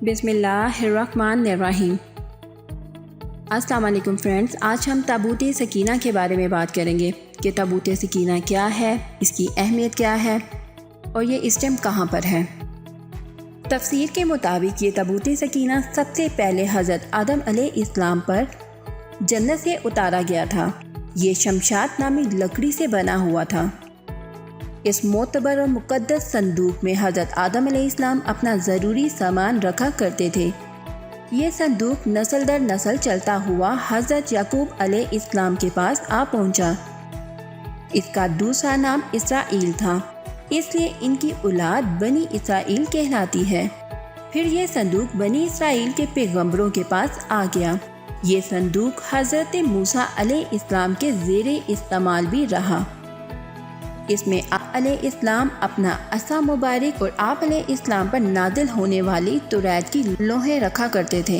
بسم اللہ الرحمن الرحیم۔ السلام علیکم فرینڈز، آج ہم تابوت سکینہ کے بارے میں بات کریں گے کہ تابوت سکینہ کیا ہے، اس کی اہمیت کیا ہے اور یہ اس ٹائم کہاں پر ہے۔ تفسیر کے مطابق یہ تابوت سکینہ سب سے پہلے حضرت آدم علیہ السلام پر جنت سے اتارا گیا تھا۔ یہ شمشاد نامی لکڑی سے بنا ہوا تھا۔ اس معتبر اور مقدس صندوق میں حضرت آدم علیہ السلام اپنا ضروری سامان رکھا کرتے تھے۔ یہ صندوق نسل در نسل چلتا ہوا حضرت یعقوب علیہ السلام کے پاس آ پہنچا۔ اس کا دوسرا نام اسرائیل تھا، اس لیے ان کی اولاد بنی اسرائیل کہلاتی ہے۔ پھر یہ صندوق بنی اسرائیل کے پیغمبروں کے پاس آ گیا۔ یہ صندوق حضرت موسیٰ علیہ السلام کے زیر استعمال بھی رہا۔ اس میں آپ علیہ السلام اپنا عصا مبارک اور آپ علیہ السلام پر نازل ہونے والی توریت کی لوحیں رکھا کرتے تھے۔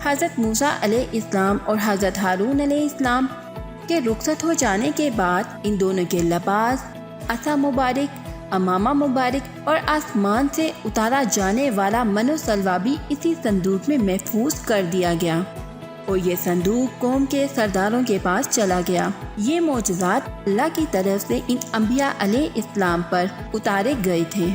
حضرت موسیٰ علیہ السلام اور حضرت ہارون علیہ السلام کے رخصت ہو جانے کے بعد ان دونوں کے لباس، عصا مبارک، امامہ مبارک اور آسمان سے اتارا جانے والا من و سلوہ بھی اسی صندوق میں محفوظ کر دیا گیا اور یہ صندوق قوم کے سرداروں کے پاس چلا گیا۔ یہ معجزات اللہ کی طرف سے ان انبیاء علیہ السلام پر اتارے گئے تھے،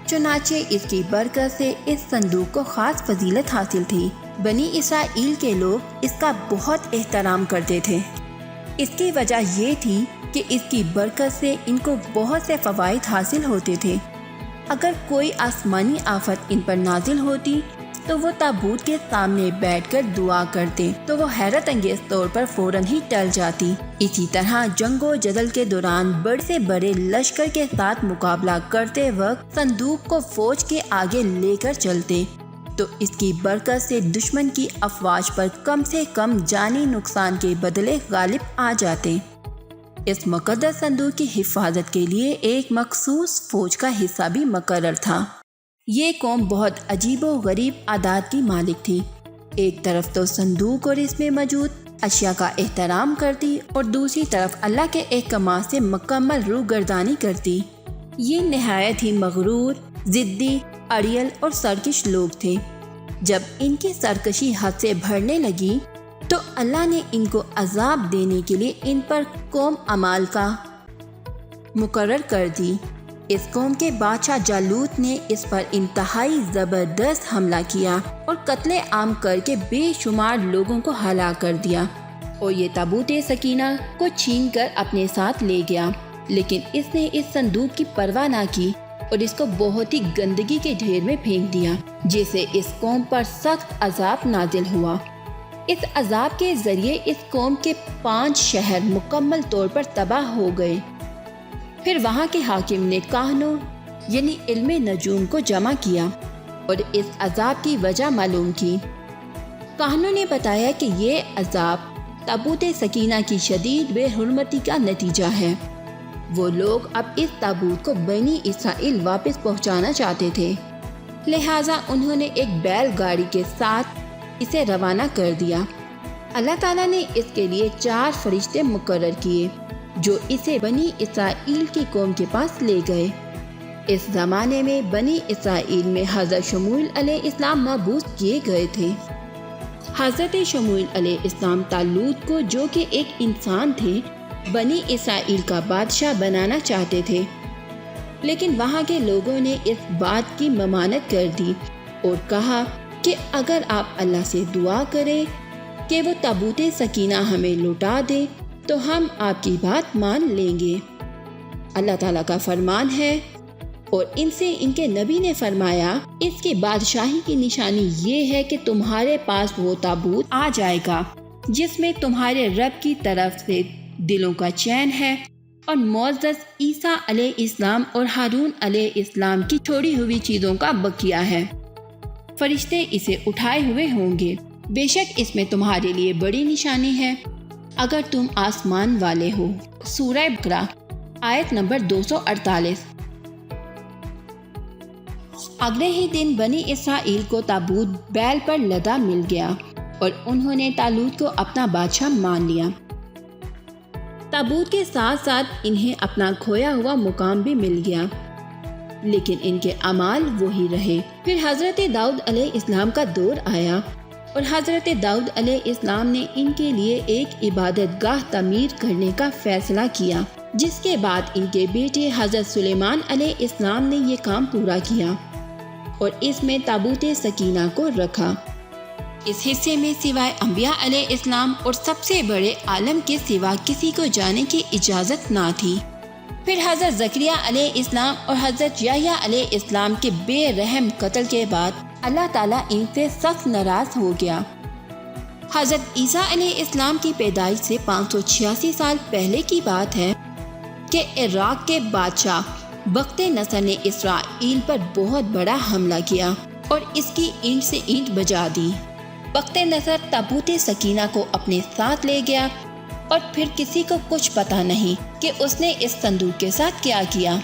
چنانچہ اس کی برکت سے اس صندوق کو خاص فضیلت حاصل تھی۔ بنی اسرائیل کے لوگ اس کا بہت احترام کرتے تھے۔ اس کی وجہ یہ تھی کہ اس کی برکت سے ان کو بہت سے فوائد حاصل ہوتے تھے۔ اگر کوئی آسمانی آفت ان پر نازل ہوتی تو وہ تابوت کے سامنے بیٹھ کر دعا کرتے تو وہ حیرت انگیز طور پر فوراً ہی ٹل جاتی۔ اسی طرح جنگ و جدل کے دوران بڑے سے بڑے لشکر کے ساتھ مقابلہ کرتے وقت صندوق کو فوج کے آگے لے کر چلتے تو اس کی برکت سے دشمن کی افواج پر کم سے کم جانی نقصان کے بدلے غالب آ جاتے۔ اس مقدس صندوق کی حفاظت کے لیے ایک مخصوص فوج کا حصہ بھی مقرر تھا۔ یہ قوم بہت عجیب و غریب عادات کی مالک تھی۔ ایک طرف تو صندوق اور اس میں موجود اشیاء کا احترام کرتی اور دوسری طرف اللہ کے احکامات سے مکمل روگردانی کرتی۔ یہ نہایت ہی مغرور، ضدی، اڑیل اور سرکش لوگ تھے۔ جب ان کی سرکشی حد سے بڑھنے لگی تو اللہ نے ان کو عذاب دینے کے لیے ان پر قوم عمال کا مقرر کر دی۔ اس قوم کے بادشاہ جالوت نے اس پر انتہائی زبردست حملہ کیا اور قتل عام کر کے بے شمار لوگوں کو ہلاک کر دیا اور یہ تابوت سکینہ کو چھین کر اپنے ساتھ لے گیا۔ لیکن اس نے اس صندوق کی پرواہ نہ کی اور اس کو بہت ہی گندگی کے ڈھیر میں پھینک دیا، جس سے اس قوم پر سخت عذاب نازل ہوا۔ اس عذاب کے ذریعے اس قوم کے 5 شہر مکمل طور پر تباہ ہو گئے۔ پھر وہاں کے حاکم نے کاہنوں یعنی علم نجوم کو جمع کیا اور اس عذاب کی وجہ معلوم کی۔ کاہنوں نے بتایا کہ یہ عذاب تابوت سکینہ کی شدید بے حرمتی کا نتیجہ ہے۔ وہ لوگ اب اس تابوت کو بنی اسرائیل واپس پہنچانا چاہتے تھے، لہٰذا انہوں نے ایک بیل گاڑی کے ساتھ اسے روانہ کر دیا۔ اللہ تعالیٰ نے اس کے لیے 4 فرشتے مقرر کیے جو اسے بنی اسرائیل کی قوم کے پاس لے گئے۔ اس زمانے میں بنی اسرائیل میں حضرت شموئیل علیہ السلام مبعوث کیے گئے تھے۔ حضرت شموئیل علیہ السلام طالوت کو، جو کہ ایک انسان تھے، بنی اسرائیل کا بادشاہ بنانا چاہتے تھے، لیکن وہاں کے لوگوں نے اس بات کی ممانعت کر دی اور کہا کہ اگر آپ اللہ سے دعا کریں کہ وہ تابوت سکینہ ہمیں لوٹا دے تو ہم آپ کی بات مان لیں گے۔ اللہ تعالیٰ کا فرمان ہے اور ان سے ان کے نبی نے فرمایا، اس کی بادشاہی کی نشانی یہ ہے کہ تمہارے پاس وہ تابوت آ جائے گا جس میں تمہارے رب کی طرف سے دلوں کا چین ہے اور معزز عیسیٰ علیہ السلام اور ہارون علیہ السلام کی چھوڑی ہوئی چیزوں کا بقیہ ہے۔ فرشتے اسے اٹھائے ہوئے ہوں گے۔ بے شک اس میں تمہارے لیے بڑی نشانی ہے اگر تم آسمان والے ہو۔ سورہ بقرہ آیت نمبر 248۔ اگلے ہی دن بنی اسرائیل کو تابوت بیل پر لدا مل گیا اور انہوں نے طالوت کو اپنا بادشاہ مان لیا۔ تابوت کے ساتھ ساتھ انہیں اپنا کھویا ہوا مقام بھی مل گیا۔ لیکن ان کے اعمال وہی رہے۔ پھر حضرت داؤد علیہ السلام کا دور آیا اور حضرت داؤد علیہ السلام نے ان کے لیے ایک عبادت گاہ تعمیر کرنے کا فیصلہ کیا، جس کے بعد ان کے بیٹے حضرت سلیمان علیہ السلام نے یہ کام پورا کیا اور اس میں تابوت سکینہ کو رکھا۔ اس حصے میں سوائے انبیاء علیہ السلام اور سب سے بڑے عالم کے سوا کسی کو جانے کی اجازت نہ تھی۔ پھر حضرت زکریا علیہ السلام اور حضرت یحییٰ علیہ السلام کے بے رحم قتل کے بعد اللہ تعالیٰ ان سے سخت ناراض ہو گیا۔ حضرت عیسیٰ علیہ السلام کی پیدائش سے 586 سال پہلے کی بات ہے کہ عراق کے بادشاہ بخت نصر نے اسرائیل پر بہت بڑا حملہ کیا اور اس کی اینٹ سے اینٹ بجا دی۔ بخت نصر تابوت سکینہ کو اپنے ساتھ لے گیا اور پھر کسی کو کچھ پتا نہیں کہ اس نے اس صندوق کے ساتھ کیا کیا۔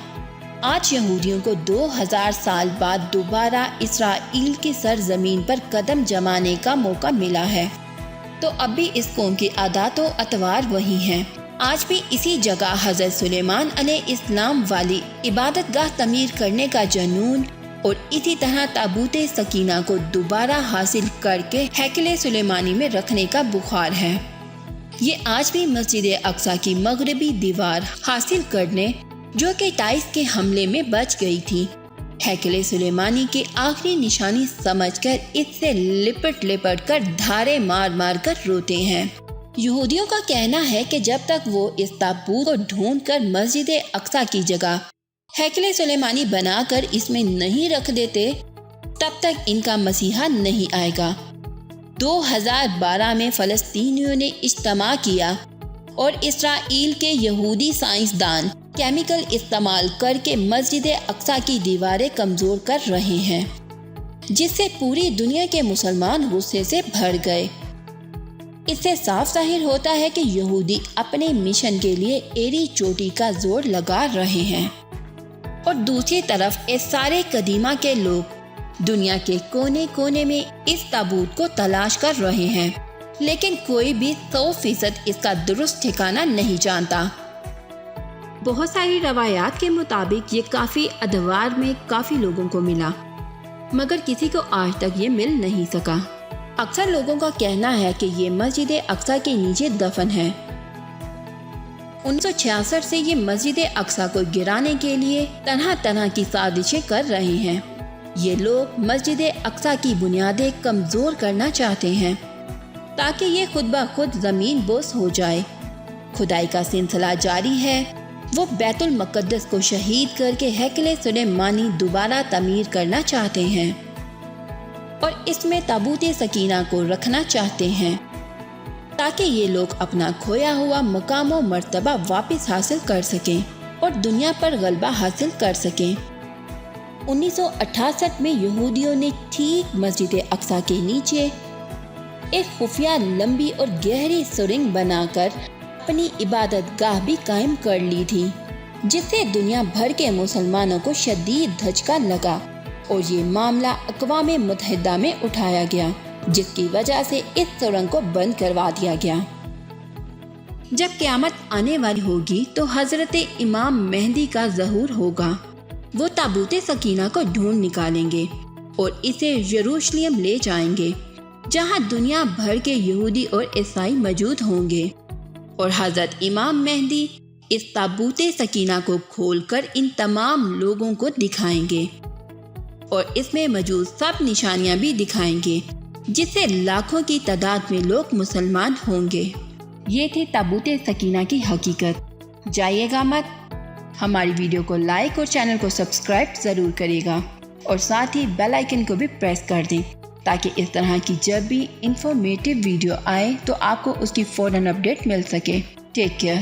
آج یہودیوں کو 2000 سال بعد دوبارہ اسرائیل کی سرزمین پر قدم جمانے کا موقع ملا ہے، تو اب بھی اس قوم کی عادات و اطوار وہی ہیں۔ آج بھی اسی جگہ حضرت سلیمان علیہ السلام والی عبادت گاہ تعمیر کرنے کا جنون اور اسی طرح تابوت سکینہ کو دوبارہ حاصل کر کے ہیکل سلیمانی میں رکھنے کا بخار ہے۔ یہ آج بھی مسجد اقصی کی مغربی دیوار حاصل کرنے جو کہ ٹائس کے حملے میں بچ گئی تھی، ہیکل سلیمانی کی آخری نشانی سمجھ کر اس سے لپٹ کر دھارے مار مار کر روتے ہیں۔ یہودیوں کا کہنا ہے کہ جب تک وہ اس تابوت کو ڈھونڈ کر مسجد اقصی کی جگہ ہیکل سلیمانی بنا کر اس میں نہیں رکھ دیتے، تب تک ان کا مسیحا نہیں آئے گا۔ 2012 میں فلسطینیوں نے اجتماع کیا اور اسرائیل کے یہودی سائنسدان کیمیکل استعمال کر کے مسجد اقصی کی دیواریں کمزور کر رہے ہیں، جس سے پوری دنیا کے مسلمان غصے سے بھر گئے۔ اس سے صاف ظاہر ہوتا ہے کہ یہودی اپنے مشن کے لیے ایڑی چوٹی کا زور لگا رہے ہیں، اور دوسری طرف اس سارے قدیمہ کے لوگ دنیا کے کونے کونے میں اس تابوت کو تلاش کر رہے ہیں، لیکن کوئی بھی 100% اس کا درست ٹھکانہ نہیں جانتا۔ بہت ساری روایات کے مطابق یہ کافی ادوار میں کافی لوگوں کو ملا، مگر کسی کو آج تک یہ مل نہیں سکا۔ اکثر لوگوں کا کہنا ہے کہ یہ مسجد اقصی کے نیچے دفن ہے۔ 1966 سے یہ مسجد اقصی کو گرانے کے لیے طرح طرح کی سازشیں کر رہے ہیں۔ یہ لوگ مسجد اقصی کی بنیادیں کمزور کرنا چاہتے ہیں تاکہ یہ خود بخود زمین بوس ہو جائے۔ کھدائی کا سلسلہ جاری ہے۔ وہ بیت المقدس کو شہید کر کے ہیکل سلیمانی دوبارہ تعمیر کرنا چاہتے ہیں اور اس میں تابوت سکینہ کو رکھنا چاہتے ہیں تاکہ یہ لوگ اپنا کھویا ہوا مقام و مرتبہ واپس حاصل کر سکیں اور دنیا پر غلبہ حاصل کر سکیں۔ 1968 میں یہودیوں نے ٹھیک مسجد اقصی کے نیچے ایک خفیہ لمبی اور گہری سرنگ بنا کر اپنی عبادت گاہ بھی قائم کر لی تھی، جس سے دنیا بھر کے مسلمانوں کو شدید دھچکا لگا اور یہ معاملہ اقوام متحدہ میں اٹھایا گیا، جس کی وجہ سے اس سرنگ کو بند کروا دیا گیا۔ جب قیامت آنے والی ہوگی تو حضرت امام مہدی کا ظہور ہوگا۔ وہ تابوت سکینہ کو ڈھونڈ نکالیں گے اور اسے یروشلم لے جائیں گے، جہاں دنیا بھر کے یہودی اور عیسائی موجود ہوں گے، اور حضرت امام مہدی اس تابوت سکینہ کو کھول کر ان تمام لوگوں کو دکھائیں گے اور اس میں موجود سب نشانیاں بھی دکھائیں گے، جس سے لاکھوں کی تعداد میں لوگ مسلمان ہوں گے۔ یہ تھی تابوت سکینہ کی حقیقت۔ جائیے گا مت۔ ہماری ویڈیو کو لائک اور چینل کو سبسکرائب ضرور کرے گا، اور ساتھ ہی بیل آئیکن کو بھی پریس کر دیں تاکہ اس طرح کی جب بھی انفارمیٹیو ویڈیو آئے تو آپ کو اس کی فوراً اپڈیٹ مل سکے۔ Take care.